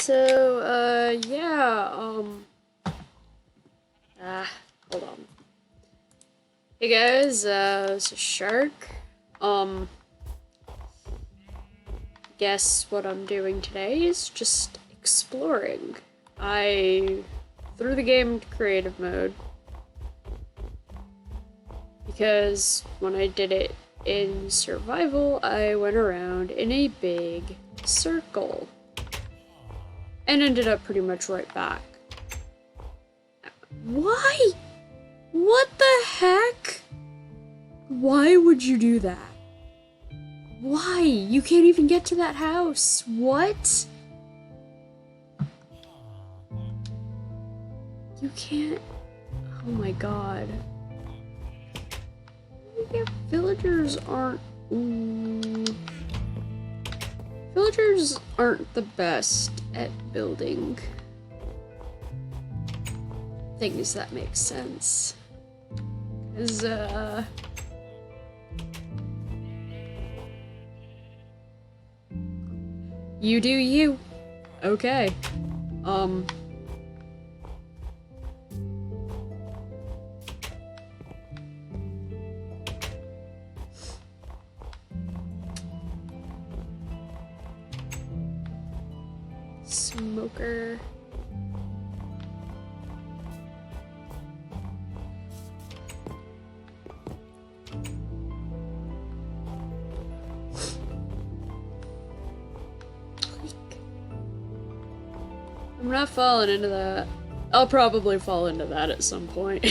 Yeah, hold on. Hey guys, this is Shark. Guess what I'm doing today is just exploring. I threw the game into creative mode because when I did it in survival, I went around in a big circle and ended up pretty much right back. Why? What the heck? Why would you do that? Why? You can't even get to that house. What? You can't. Oh my god. Yeah, villagers aren't. Villagers aren't the best at building things that make sense. 'Cause, you do you. Okay. Smoker. I'm not falling into that. I'll probably fall into that at some point.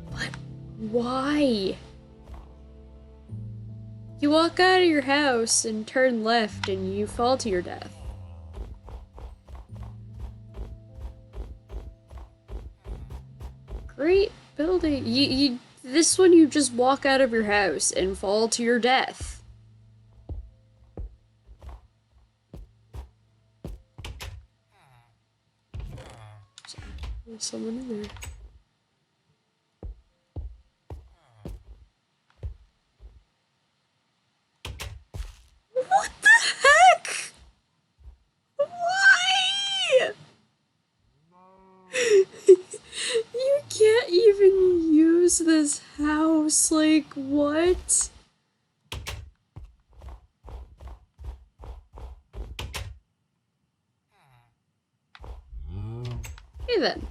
What? Why? You walk out of your house and turn left and you fall to your death. Great building. This one you just walk out of your house and fall to your death. There's someone in there. What the heck? Why? You can't even use this house, like, what? Okay then.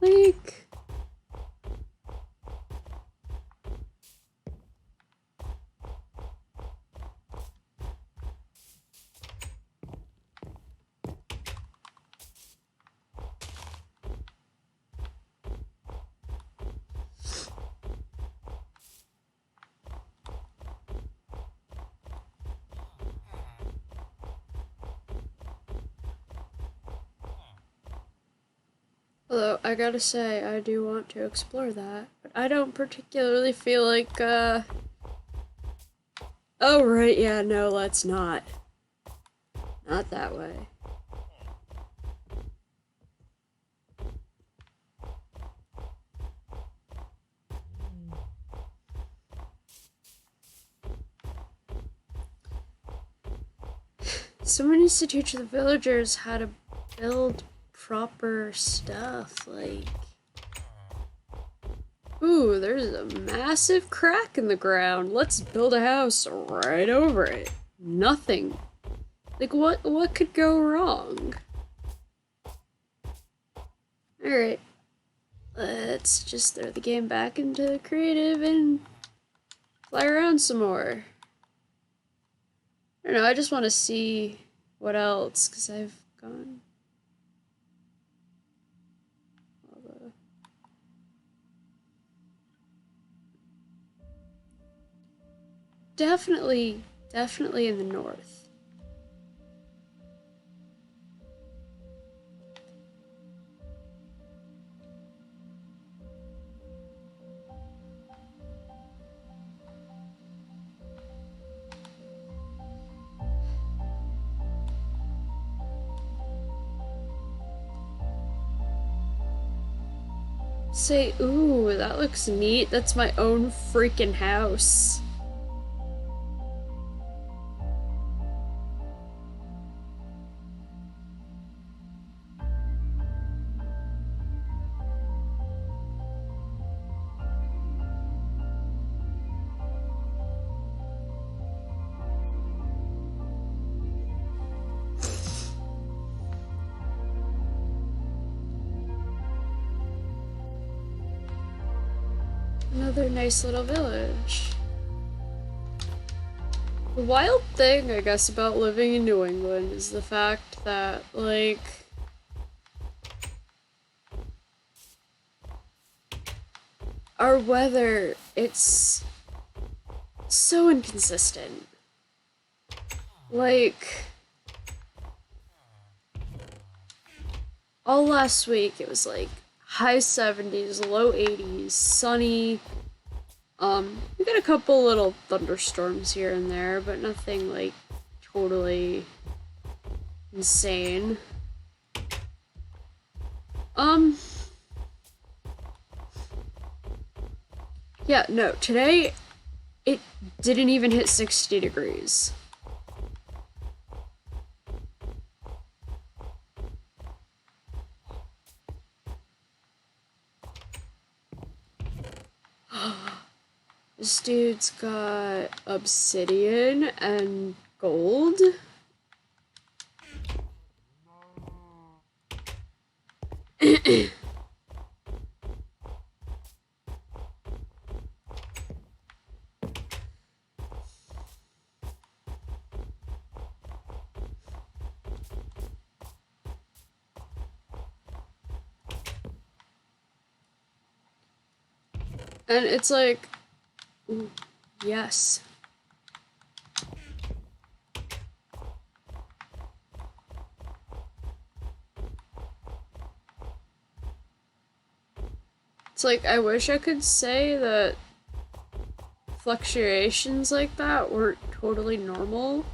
Like... Although, I gotta say, I do want to explore that, but I don't particularly feel like, Oh, right, yeah, no, let's not. Not that way. Someone needs to teach the villagers how to build proper stuff, like... Ooh, there's a massive crack in the ground. Let's build a house right over it. Nothing. Like, what could go wrong? Alright. Let's just throw the game back into creative and fly around some more. I don't know, I just want to see what else, because I've gone... Definitely in the north. Say, ooh, that looks neat. That's my own freaking house. Another nice little village. The wild thing, I guess, about living in New England is the fact that, like, our weather, it's so inconsistent. Like, all last week it was like high 70s, low 80s, sunny. We got a couple little thunderstorms here and there, but nothing like totally insane. Yeah, no, today it didn't even hit 60 degrees. This dude's got obsidian and gold. And it's like, ooh, yes. It's like, I wish I could say that fluctuations like that weren't totally normal,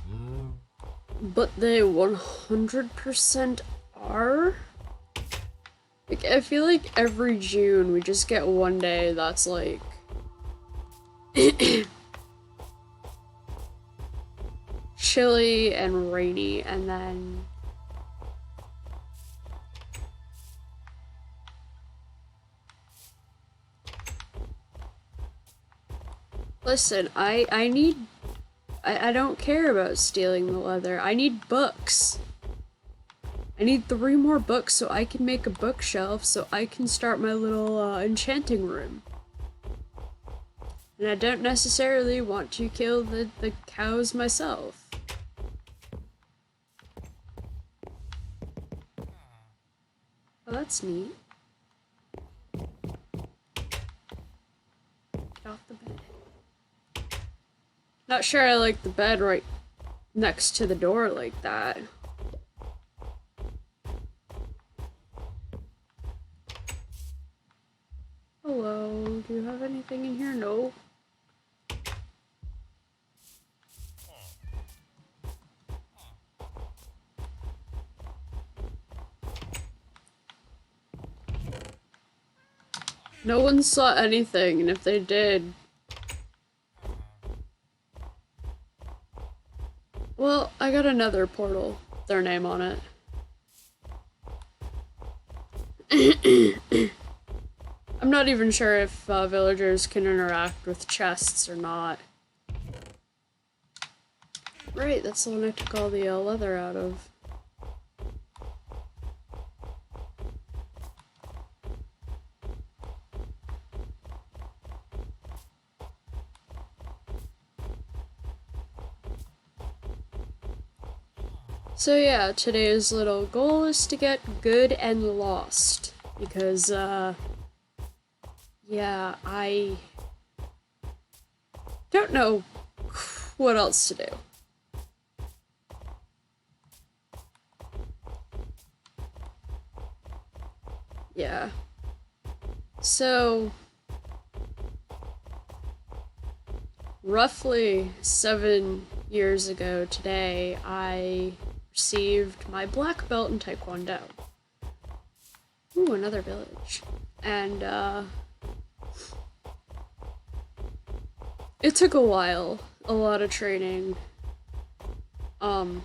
but they 100% are. Like, I feel like every June we just get one day that's like chilly and rainy, and then listen, I don't care about stealing the leather. I need books. I need 3 more books so I can make a bookshelf so I can start my little enchanting room. And I don't necessarily want to kill the cows myself. Oh, that's neat. Get off the bed. Not sure I like the bed right next to the door like that. Hello, do you have anything in here? No. No one saw anything, and if they did... Well, I got another portal with their name on it. I'm not even sure if villagers can interact with chests or not. Right, that's the one I took all the leather out of. So yeah, today's little goal is to get good and lost. Because, yeah, I don't know what else to do. Yeah. So, roughly 7 years ago today, I received my black belt in Taekwondo. Ooh, another village. And, it took a while. A lot of training. And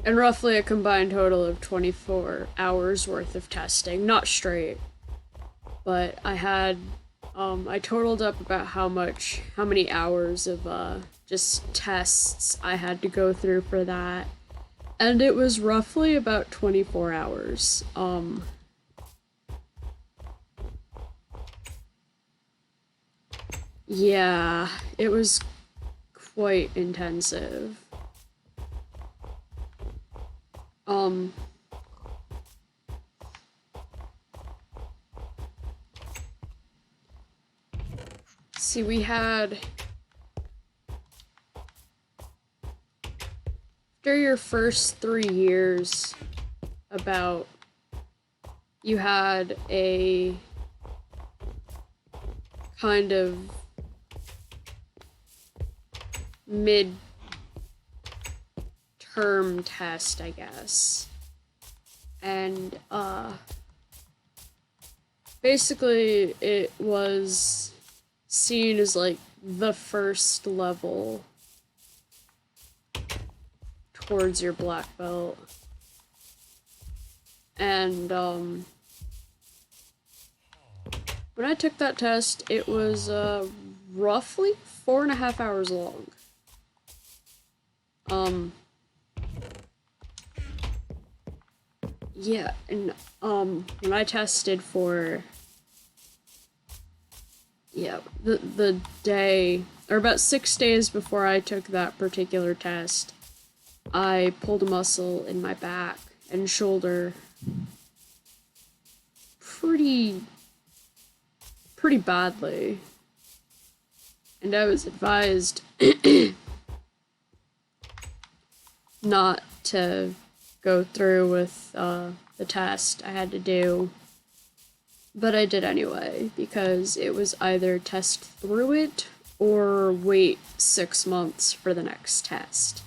roughly a combined total of 24 hours worth of testing. Not straight. But I had, I totaled up about how many hours of, just tests I had to go through for that. And it was roughly about 24 hours. Yeah, it was quite intensive. See, we had... After your first 3 years, you had a kind of mid-term test, I guess. And, basically it was seen as, like, the first level towards your black belt. And, when I took that test, it was, roughly 4.5 hours long. Yeah, and, when I tested for, yeah, the day, or about 6 days before I took that particular test, I pulled a muscle in my back and shoulder pretty badly. And I was advised not to go through with the test I had to do. But I did anyway, because it was either test through it or wait 6 months for the next test.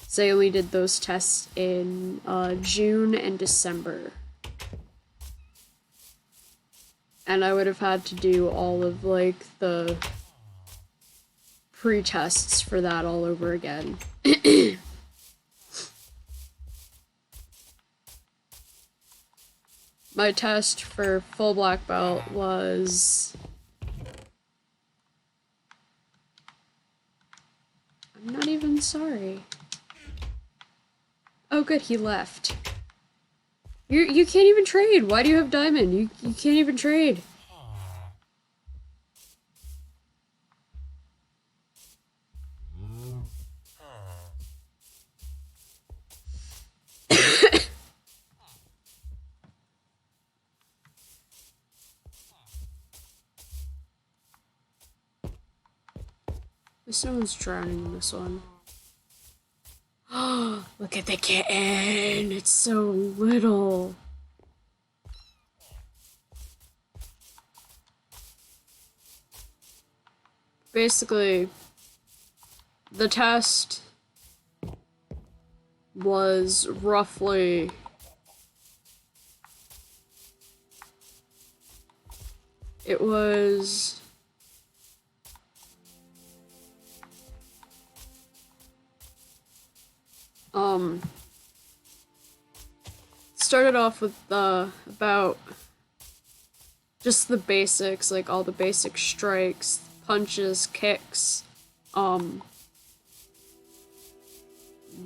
So I only did those tests in June and December. And I would have had to do all of, like, the pre-tests for that all over again. My test for full black belt was... I'm not even sorry. Oh good, he left. You can't even trade! Why do you have diamond? You can't even trade. Someone's drowning in this one. Oh, look at the kitten! It's so little. Basically, the test was roughly... It was... started off with about just the basics, like all the basic strikes, punches, kicks.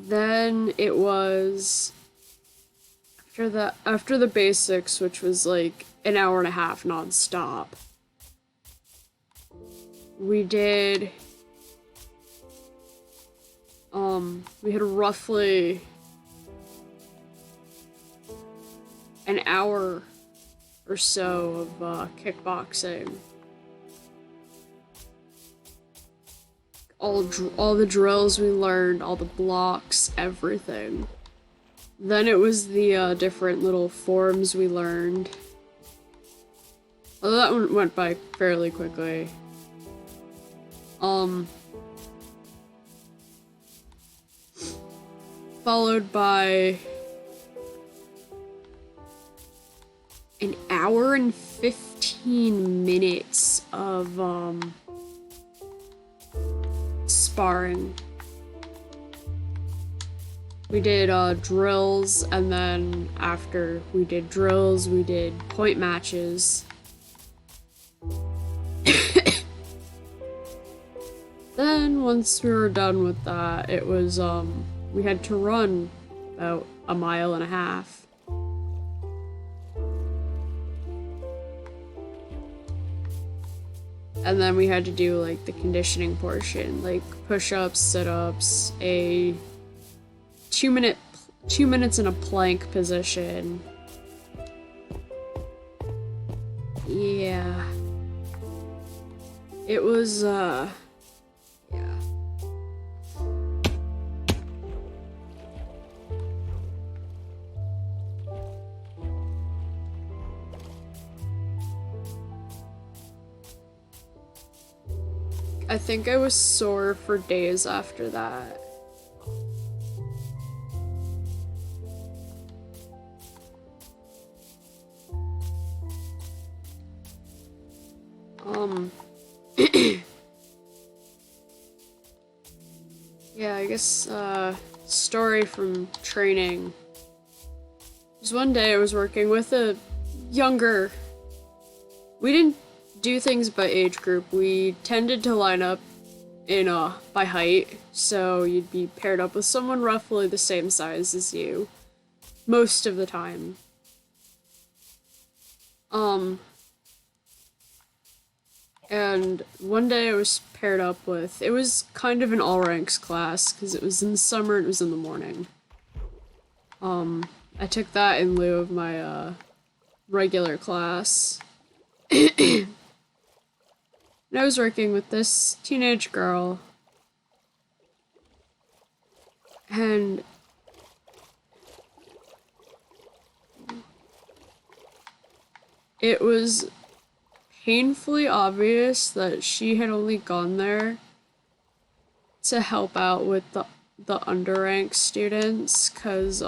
Then it was after the basics, which was like an hour and a half non-stop. We did we had roughly an hour or so of kickboxing. All the drills we learned, all the blocks, everything. Then it was the different little forms we learned. Although that one went by fairly quickly. Followed by an hour and 15 minutes of sparring. We did drills, and then after we did drills, we did point matches. Then once we were done with that, it was we had to run about 1.5 miles. And then we had to do like the conditioning portion, like push-ups, sit-ups, a 2 minutes in a plank position. Yeah. It was yeah. I think I was sore for days after that. Yeah, I guess, story from training. There's one day I was working with a younger... We didn't do things by age group. We tended to line up in, by height, so you'd be paired up with someone roughly the same size as you. Most of the time. And one day I was paired up with, it was kind of an all ranks class, because it was in the summer and it was in the morning. I took that in lieu of my, regular class. And I was working with this teenage girl. And it was painfully obvious that she had only gone there to help out with the underranked students, cause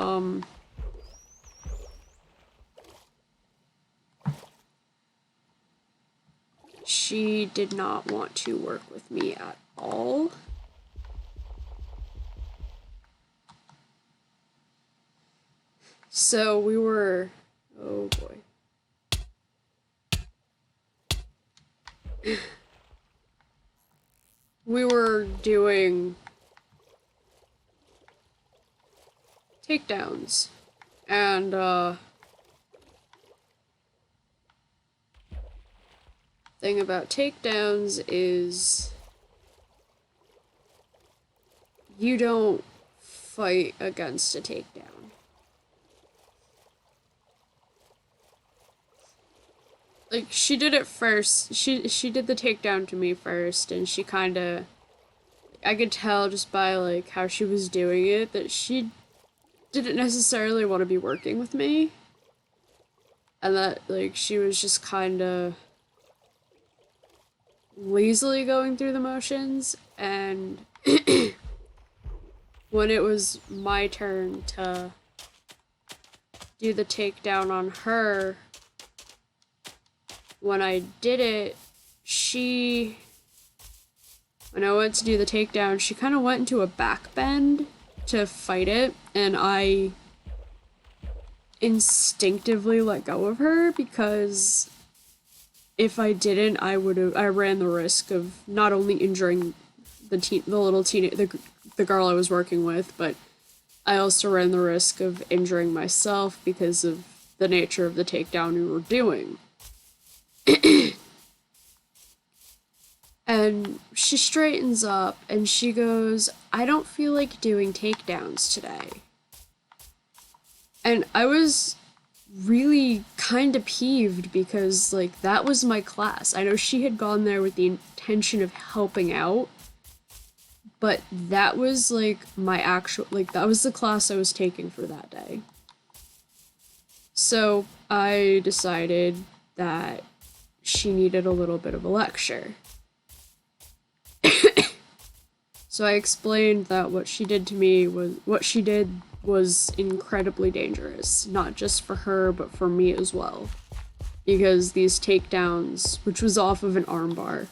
she did not want to work with me at all. So we were, oh boy. We were doing takedowns, and thing about takedowns is you don't fight against a takedown. Like, she did it first. She did the takedown to me first, and she kinda... I could tell just by, like, how she was doing it that she didn't necessarily want to be working with me. And that, like, she was just kinda lazily going through the motions, and when it was my turn to do the takedown on her, when I did it, when I went to do the takedown, she kind of went into a back bend to fight it, and I instinctively let go of her, because if I didn't, I ran the risk of not only injuring the girl I was working with, but I also ran the risk of injuring myself because of the nature of the takedown we were doing. And she straightens up and she goes, "I don't feel like doing takedowns today." And I was really kind of peeved because, like, that was my class. I know she had gone there with the intention of helping out, but that was, like, that was the class I was taking for that day. So I decided that she needed a little bit of a lecture. So I explained that what she did was incredibly dangerous, not just for her, but for me as well. because these takedowns, which was off of an armbar,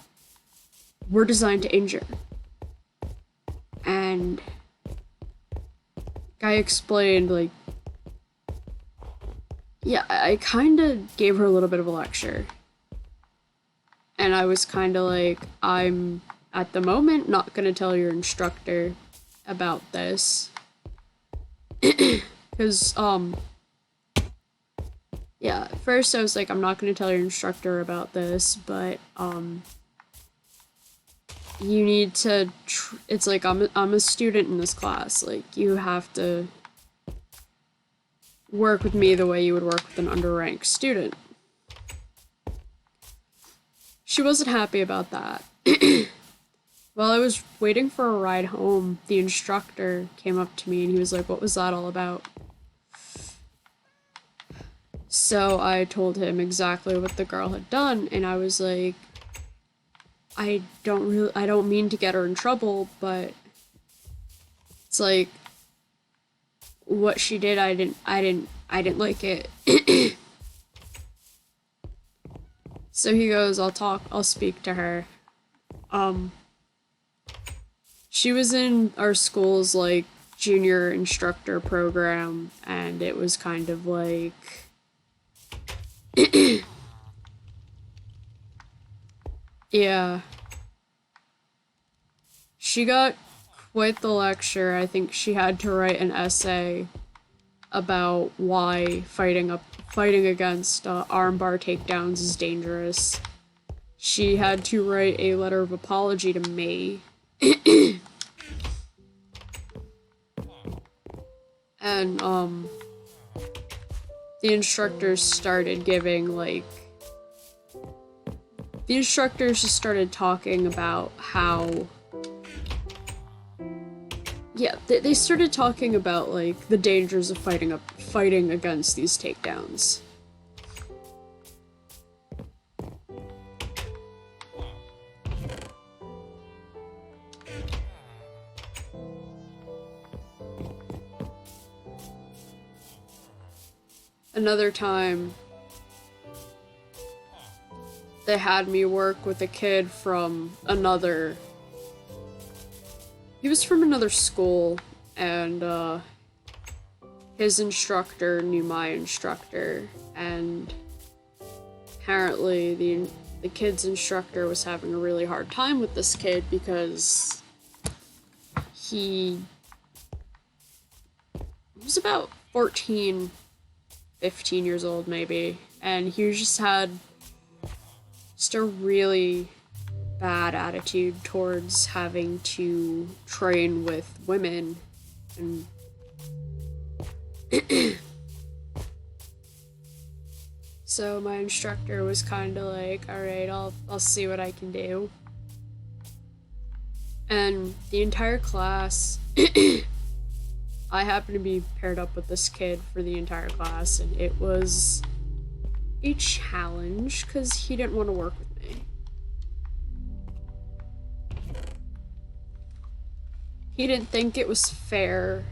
were designed to injure. And guy explained, like, yeah, I kind of gave her a little bit of a lecture. And I was kind of like, I'm, at the moment, not going to tell your instructor about this. Because, yeah, at first I was like, I'm not going to tell your instructor about this, but, you need to, it's like, I'm a student in this class, like, you have to work with me the way you would work with an underranked student. She wasn't happy about that. While I was waiting for a ride home, the instructor came up to me and he was like, what was that all about? So I told him exactly what the girl had done, and I was like, I don't mean to get her in trouble, but it's like what she did, I didn't like it. So he goes, I'll speak to her. She was in our school's, like, junior instructor program, and it was kind of like, yeah. She got quite the lecture. I think she had to write an essay about why fighting against armbar takedowns is dangerous. She had to write a letter of apology to me. And, the instructors started giving, like, the instructors just started talking about how, yeah, they started talking about, like, the dangers of fighting against these takedowns. Another time, they had me work with a kid from another... He was from another school, and, his instructor knew my instructor, and apparently the kid's instructor was having a really hard time with this kid because he was about 14, 15 years old maybe, and he just had just a really bad attitude towards having to train with women, and so my instructor was kind of like, alright, I'll see what I can do. And the entire class, I happened to be paired up with this kid for the entire class, and it was a challenge because he didn't want to work with me. He didn't think it was fair.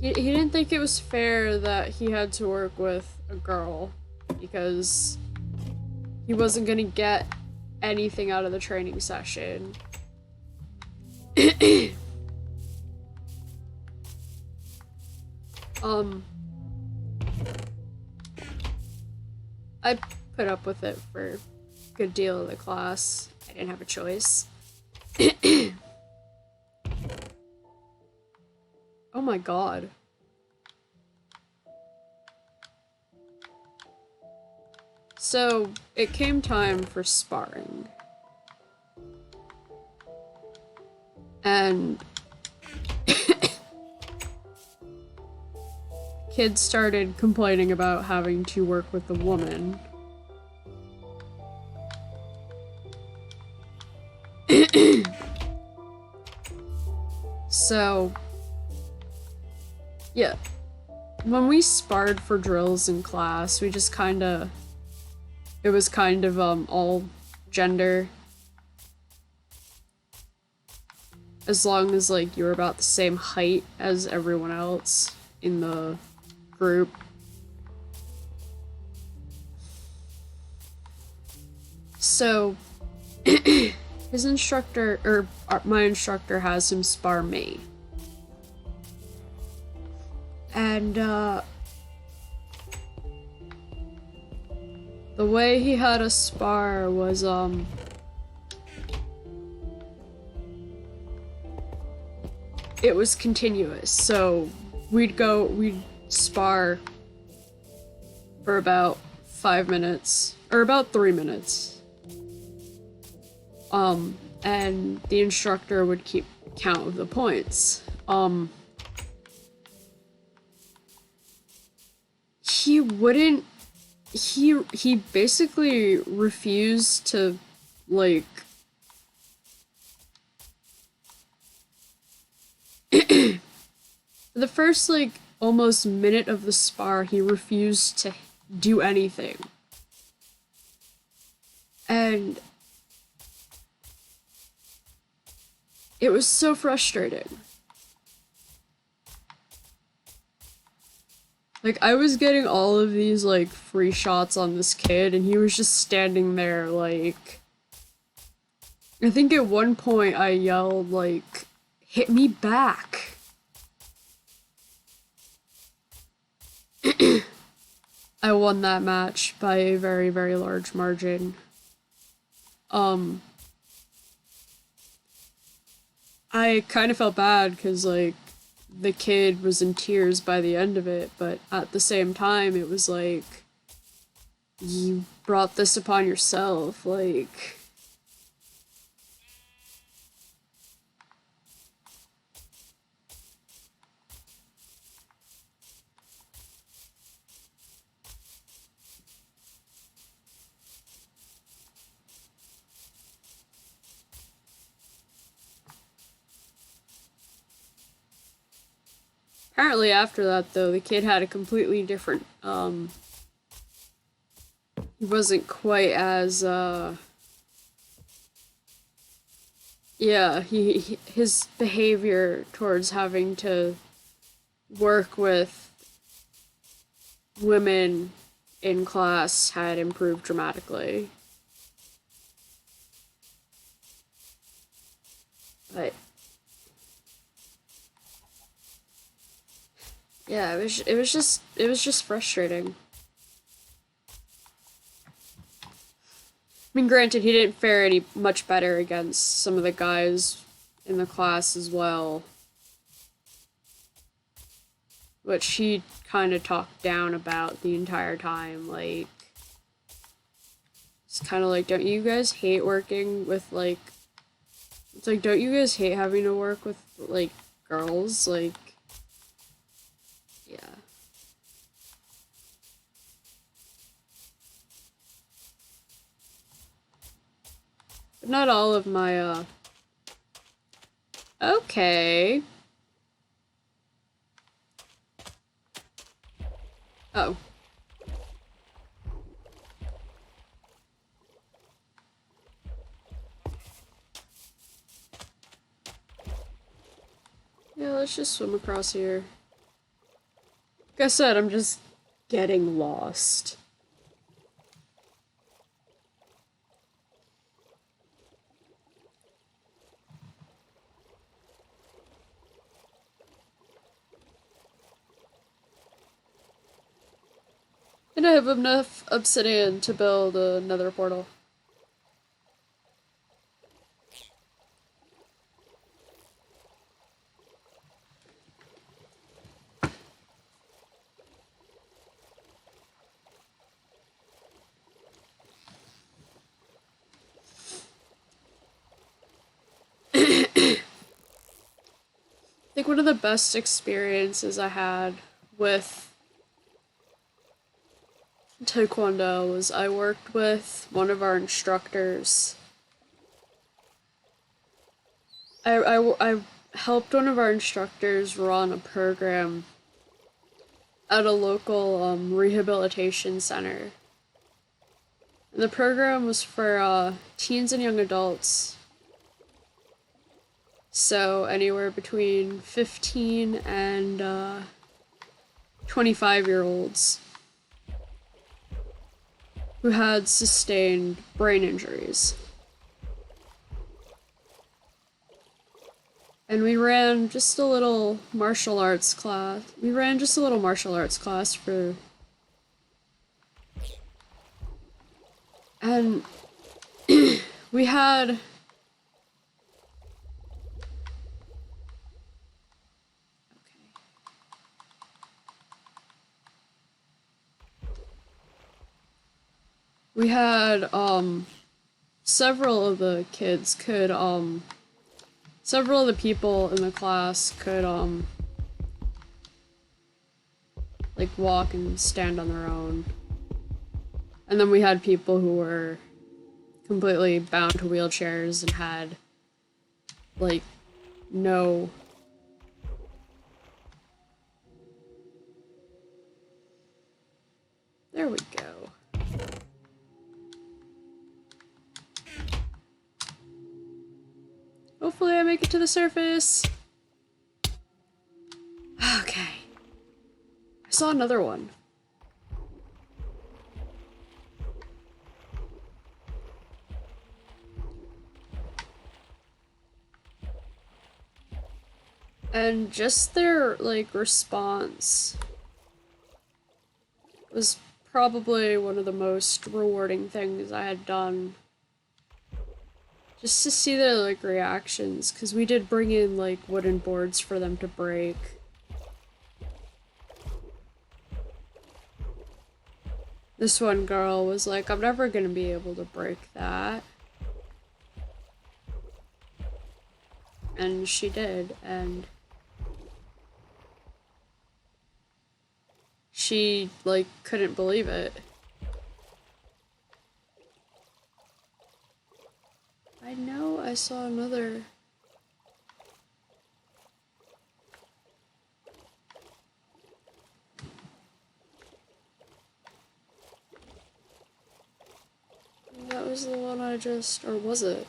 He didn't think it was fair that he had to work with a girl because he wasn't gonna get anything out of the training session. I put up with it for a good deal of the class. I didn't have a choice. Oh my god. So, it came time for sparring. And kids started complaining about having to work with a woman. So, yeah, when we sparred for drills in class, we just kinda, it was kind of, all gender. as long as like you're about the same height as everyone else in the group. So his instructor, or my instructor, has him spar me. And the way he had us spar was it was continuous. So we'd spar for about 5 minutes, or about 3 minutes. And the instructor would keep count of the points. He wouldn't, he basically refused to, like, the first, like, almost minute of the spar, he refused to do anything. And it was so frustrating. Like, I was getting all of these, like, free shots on this kid, and he was just standing there, like... I think at one point I yelled, like, hit me back. I won that match by a very, very large margin. I kind of felt bad because, like, the kid was in tears by the end of it, but at the same time, it was like, you brought this upon yourself, like... Apparently after that, though, the kid had a completely different, he wasn't quite as, yeah, his behavior towards having to work with women in class had improved dramatically. But yeah, it was just frustrating. I mean, granted, he didn't fare any much better against some of the guys in the class as well, which he kind of talked down about the entire time. Like, it's kind of like, don't you guys hate working with, like, it's like, don't you guys hate having to work with, like, girls? Like, yeah. But not all of my, okay. Oh. Yeah, let's just swim across here. Like I said, I'm just getting lost. And I have enough obsidian to build another portal. I think one of the best experiences I had with Taekwondo was I worked with one of our instructors. I helped one of our instructors run a program at a local rehabilitation center. And the program was for teens and young adults So anywhere between 15 and 25-year-olds who had sustained brain injuries. And we ran just a little martial arts class. For... And we had... We had, several of the kids could, several of the people in the class could, like, walk and stand on their own. And then we had people who were completely bound to wheelchairs and had, like, no... There we go. Hopefully I make it to the surface. Okay. I saw another one. And just their, like, response was probably one of the most rewarding things I had done. Just to see their, like, reactions, because we did bring in, like, wooden boards for them to break. This one girl was like, I'm never gonna be able to break that. And she did, and she, like, couldn't believe it. I know I saw another... That was the one I just... or was it?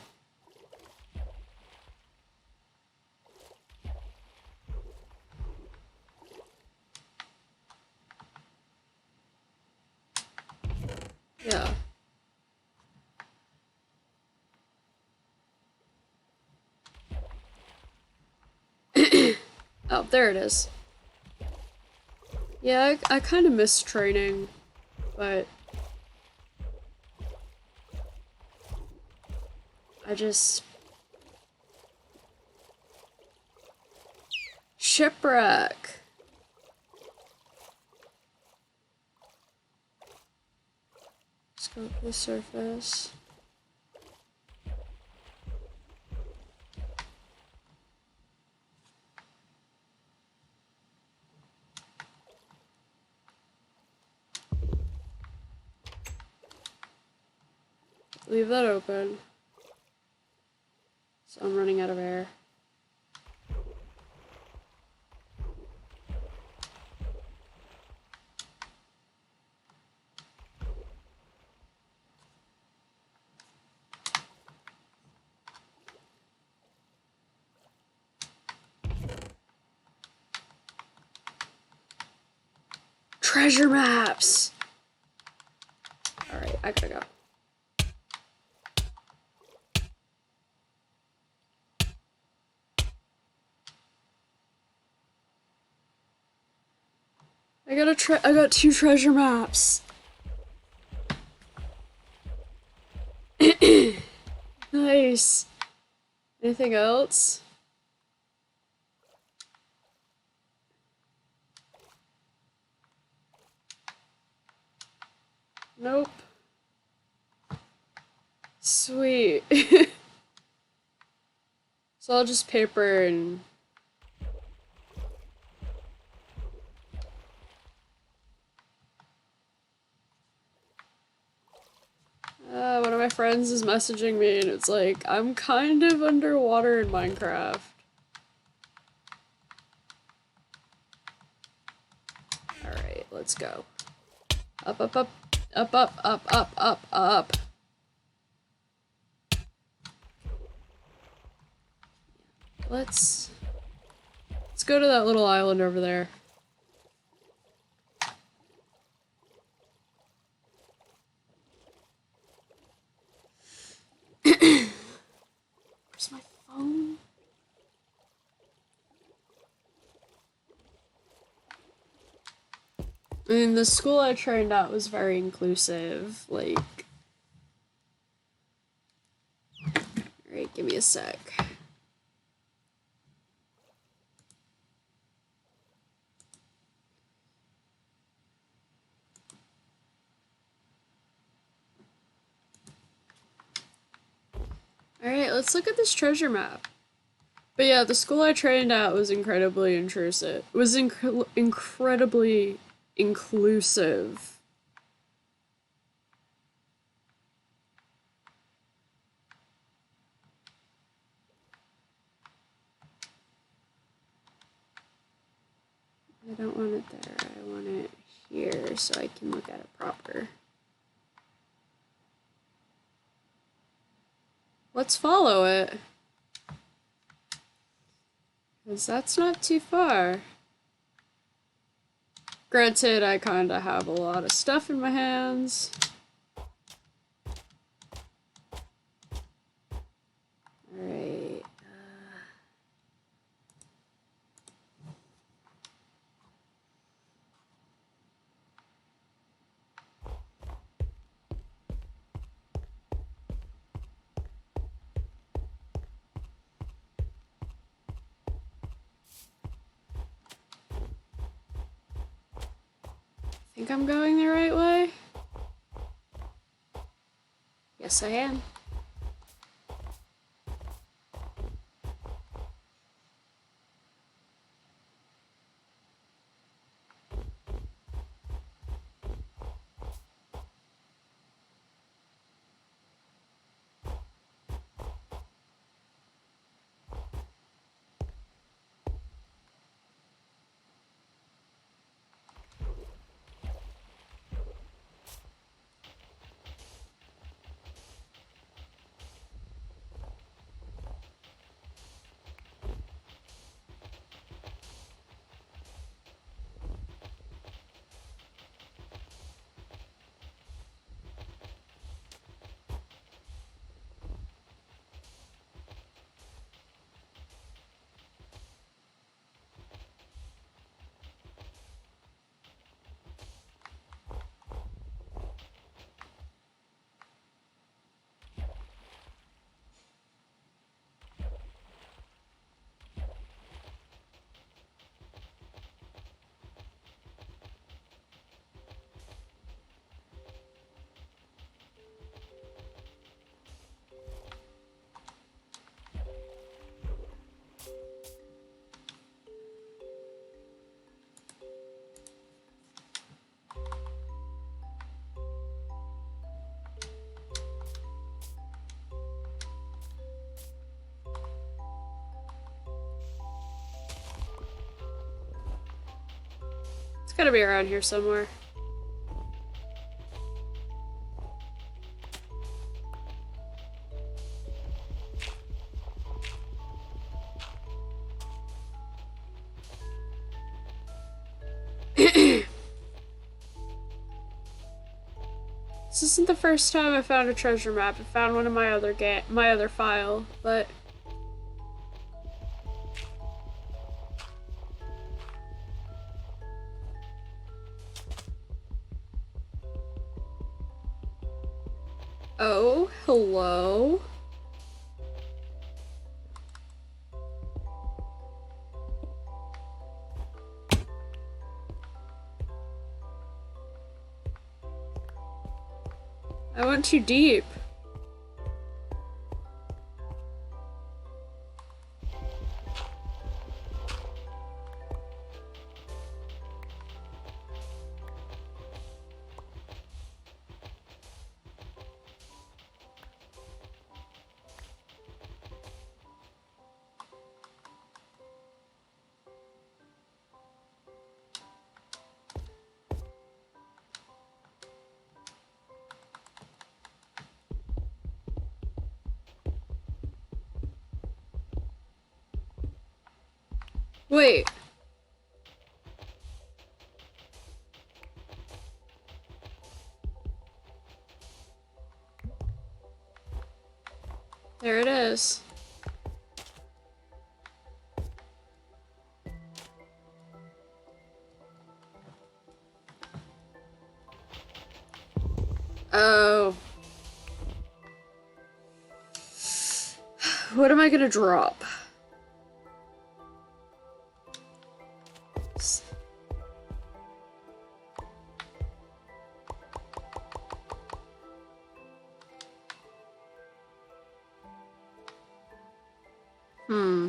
Yeah. Oh, there it is. Yeah, I kind of miss training, but I just... Shipwreck! Let's go to the surface. Leave that open. So I'm running out of air. Treasure maps! Alright, I gotta go. I got 2 treasure maps. Nice. Anything else? Nope. Sweet. So I'll just paper and... one of my friends is messaging me and it's like, I'm kind of underwater in Minecraft. Alright, let's go. Up, up, up, up, up, up, up, up, up. let's go to that little island over there. Where's my phone? I mean, the school I trained at was very inclusive, like... Alright, give me a sec. Alright, let's look at this treasure map. But yeah, the school I trained at was incredibly intrusive. It was incredibly inclusive. I don't want it there, I want it here so I can look at it proper. Let's follow it. Because that's not too far. Granted, I kinda have a lot of stuff in my hands. Alright. Think I'm going the right way? Yes, I am. It's gotta be around here somewhere. This isn't the first time I found a treasure map. I found one in my other file, but oh, hello. I went too deep. Wait. There it is. Oh. What am I gonna drop? Hmm.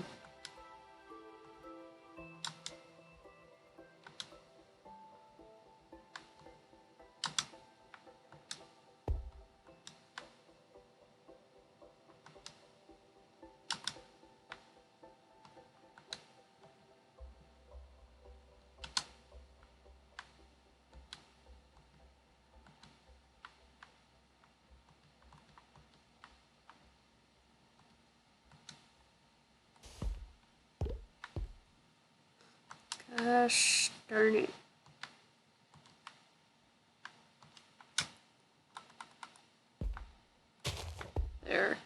Gosh darn it. There.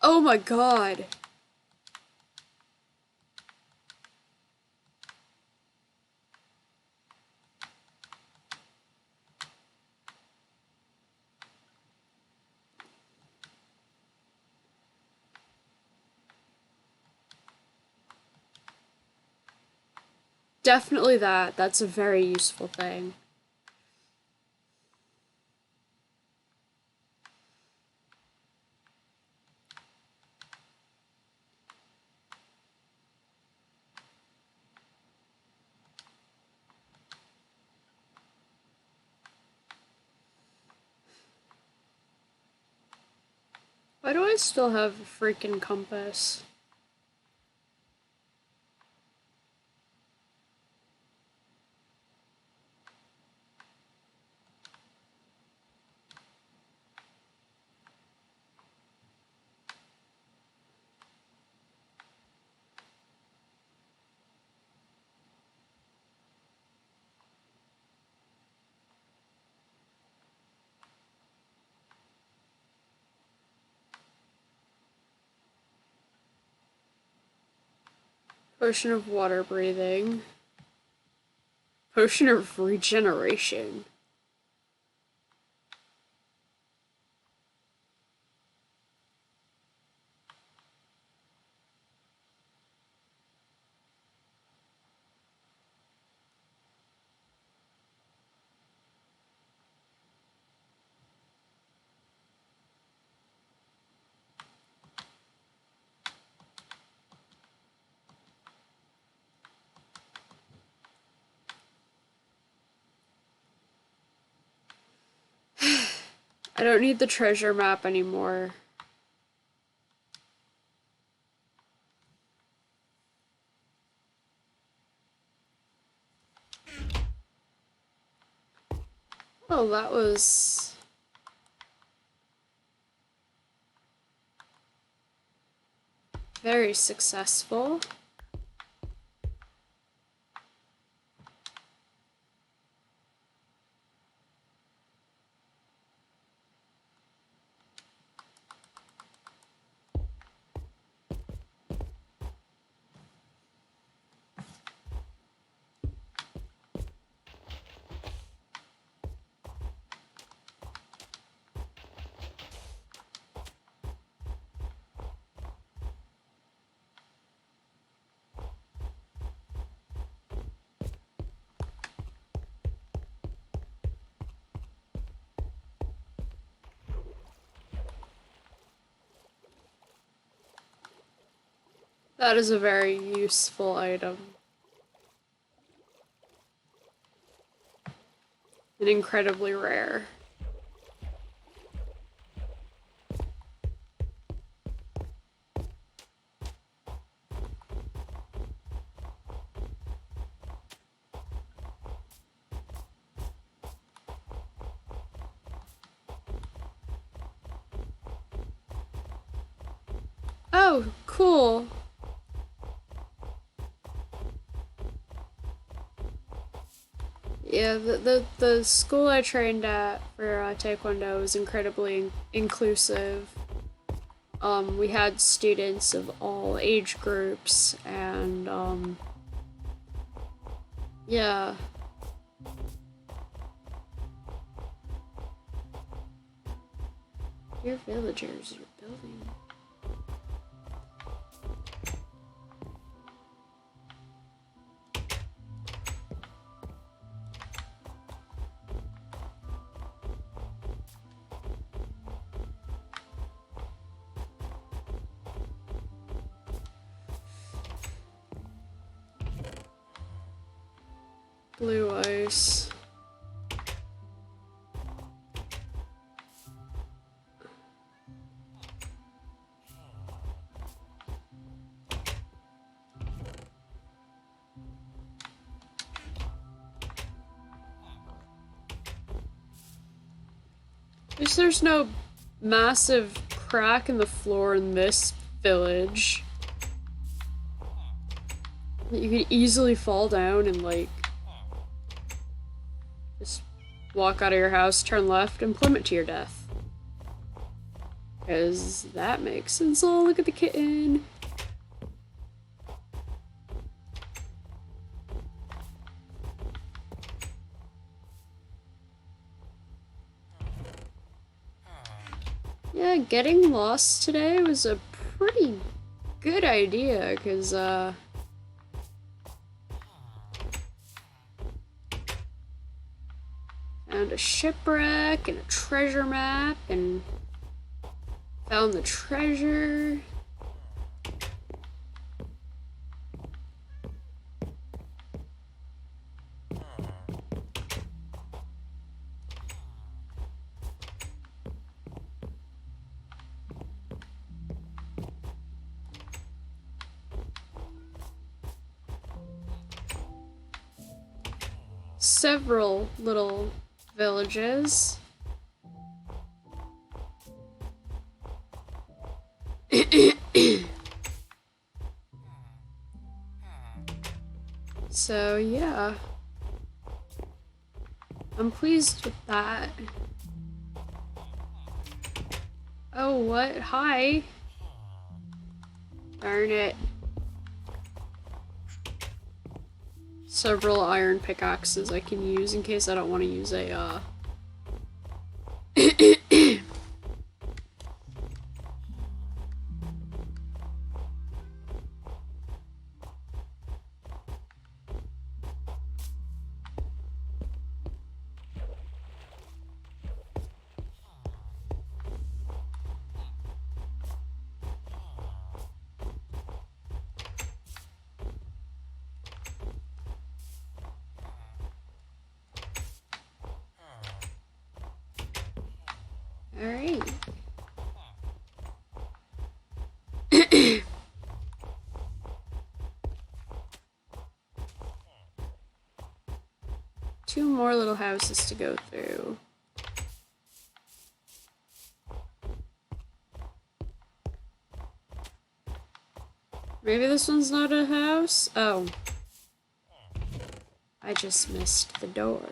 Oh my god. Definitely that. That's a very useful thing. Why do I still have a freaking compass? Potion of water breathing. Potion of regeneration. I don't need the treasure map anymore. Oh, that was... very successful. That is a very useful item. And incredibly rare. Oh, cool. Yeah, the school I trained at for Taekwondo was incredibly inclusive. We had students of all age groups, and yeah. Your villagers are building. Blue ice. At least there's no massive crack in the floor in this village. You could easily fall down and, like, just walk out of your house, turn left, and plummet to your death. Because that makes sense. Oh, look at the kitten. Yeah, getting lost today was a pretty good idea, because, found a shipwreck and a treasure map and found the treasure. Several little villages. So yeah, I'm pleased with that. Oh, what? Hi. Darn it. Several iron pickaxes I can use in case I don't want to use a, Alright. Two more little houses to go through. Maybe this one's not a house? Oh. I just missed the door.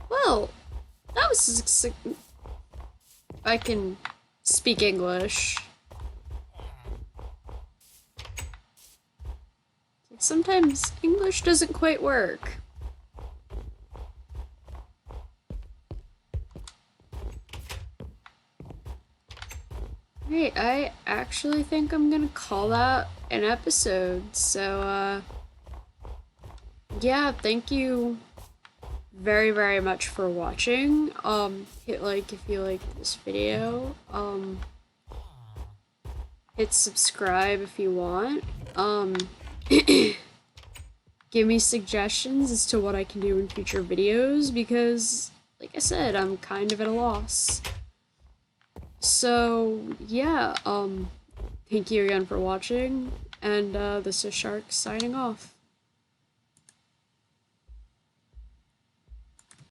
Well, that was... I can speak English. Sometimes English doesn't quite work. Right, I actually think I'm gonna call that an episode. So, yeah, thank you very, very much for watching. Hit like if you like this video. Hit subscribe if you want. Give me suggestions as to what I can do in future videos, because, like I said, I'm kind of at a loss. So, yeah, thank you again for watching, and this is Shark signing off.